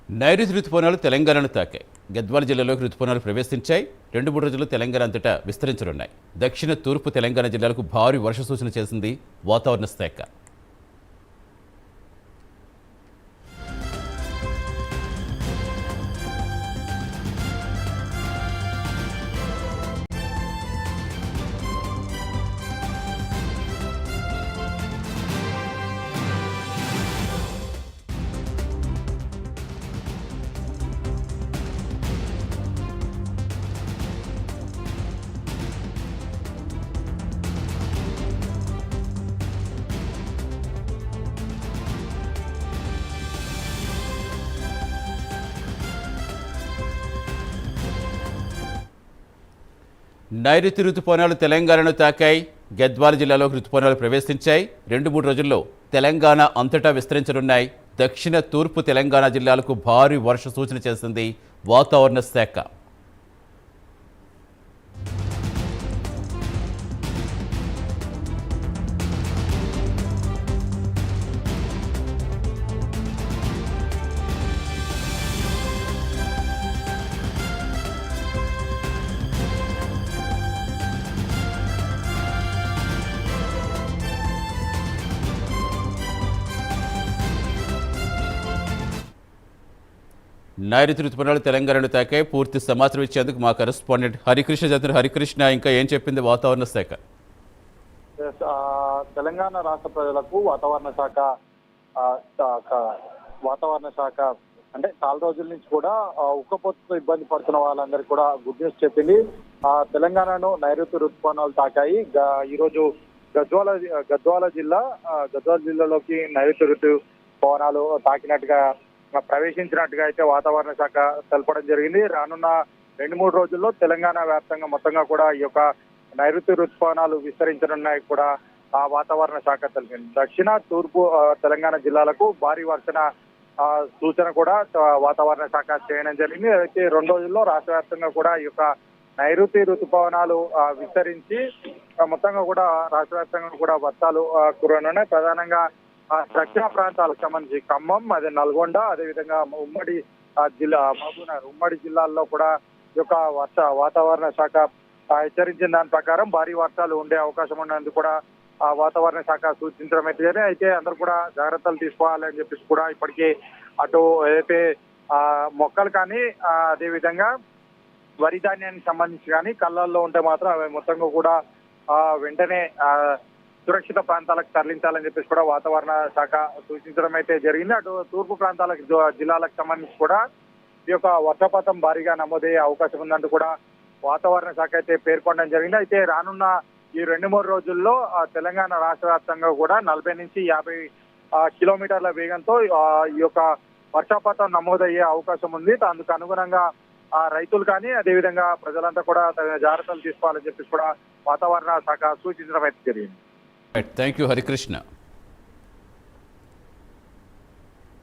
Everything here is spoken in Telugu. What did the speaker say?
నైరుతి రుతుపవనాలు తెలంగాణను తాకాయి. గద్వాల జిల్లాలోకి రుతుపవనాలు ప్రవేశించాయి. 2-3 రోజుల్లో తెలంగాణ అంతటా విస్తరించనున్నాయి. దక్షిణ తూర్పు తెలంగాణ జిల్లాలకు భారీ వర్ష సూచన చేసింది వాతావరణ శాఖ. నైరుతి రుతుపవనాలు తెలంగాణను తాకాయి. గద్వాల జిల్లాలోకి రుతుపవనాలు ప్రవేశించాయి. 2-3 రోజుల్లో తెలంగాణ అంతటా విస్తరించనున్నాయి. దక్షిణ తూర్పు తెలంగాణ జిల్లాలకు భారీ వర్ష సూచన చేసింది వాతావరణ శాఖ. నైరుతి రుతుపవనాలు తెలంగాణను తాకాయి. పూర్తి సమాచారం ఇచ్చేందుకు మా కరెస్పాండెంట్ హరికృష్ణ జతరు. హరికృష్ణ, ఇంకా ఏం చెప్పింది వాతావరణ శాఖ? తెలంగాణ రాష్ట్ర ప్రజలకు వాతావరణ శాఖ అంటే చాలా రోజుల నుంచి కూడా ఉక్కపోతతో ఇబ్బంది పడుతున్న వాళ్ళందరికీ కూడా గుడ్ న్యూస్ చెప్పింది. తెలంగాణను నైరుతి రుతుపవనాలు తాకాయి. ఈ రోజు గద్వాల జిల్లాలోకి నైరుతి రుతుపవనాలు తాకినట్టుగా ప్రవేశించినట్టుగా అయితే వాతావరణ శాఖ తెలపడం జరిగింది. రానున్న 2-3 రోజుల్లో తెలంగాణ వ్యాప్తంగా మొత్తంగా కూడా ఈ యొక్క నైరుతి రుతుపవనాలు విస్తరించనున్నాయి కూడా ఆ వాతావరణ శాఖ తెలిపింది. దక్షిణ తూర్పు తెలంగాణ జిల్లాలకు భారీ వర్షణ సూచన కూడా వాతావరణ శాఖ చేయడం జరిగింది. అయితే 2 రోజుల్లో రాష్ట్ర వ్యాప్తంగా కూడా ఈ యొక్క నైరుతి రుతుపవనాలు విస్తరించి మొత్తంగా కూడా రాష్ట్ర వ్యాప్తంగా కూడా వర్షాలు కురనున్నాయి. ప్రధానంగా దక్షిణ ప్రాంతాలకు సంబంధించి ఖమ్మం, అదే నల్గొండ, అదేవిధంగా ఉమ్మడి మహబూబ్నగర్ ఉమ్మడి జిల్లాల్లో కూడా ఈ యొక్క వాతావరణ శాఖ హెచ్చరించిన దాని ప్రకారం భారీ వర్షాలు ఉండే అవకాశం ఉన్నందుకు కూడా వాతావరణ శాఖ సూచించడం అయితే అందరూ కూడా జాగ్రత్తలు తీసుకోవాలని చెప్పేసి కూడా ఇప్పటికే అటు ఏదైతే మొక్కలు కానీ అదేవిధంగా వరి ధాన్యానికి సంబంధించి కానీ కళ్ళల్లో ఉంటే మాత్రం అవి మొత్తంగా కూడా వెంటనే సురక్షిత ప్రాంతాలకు తరలించాలని చెప్పేసి కూడా వాతావరణ శాఖ సూచించడం అయితే జరిగింది. అటు తూర్పు ప్రాంతాలకు జిల్లాలకు సంబంధించి కూడా ఈ యొక్క వర్షపాతం భారీగా నమోదయ్యే అవకాశం ఉందంటూ కూడా వాతావరణ శాఖ అయితే పేర్కొనడం జరిగింది. అయితే రానున్న ఈ 2-3 రోజుల్లో తెలంగాణ రాష్ట్ర వ్యాప్తంగా కూడా 40 నుంచి 50 కిలోమీటర్ల వేగంతో ఈ యొక్క వర్షపాతం నమోదయ్యే అవకాశం ఉంది. అందుకు అనుగుణంగా రైతులు కానీ అదేవిధంగా ప్రజలంతా కూడా తగిన జాగ్రత్తలు తీసుకోవాలని చెప్పేసి కూడా వాతావరణ శాఖ సూచించడం అయితే జరిగింది. Thank you Harikrishna.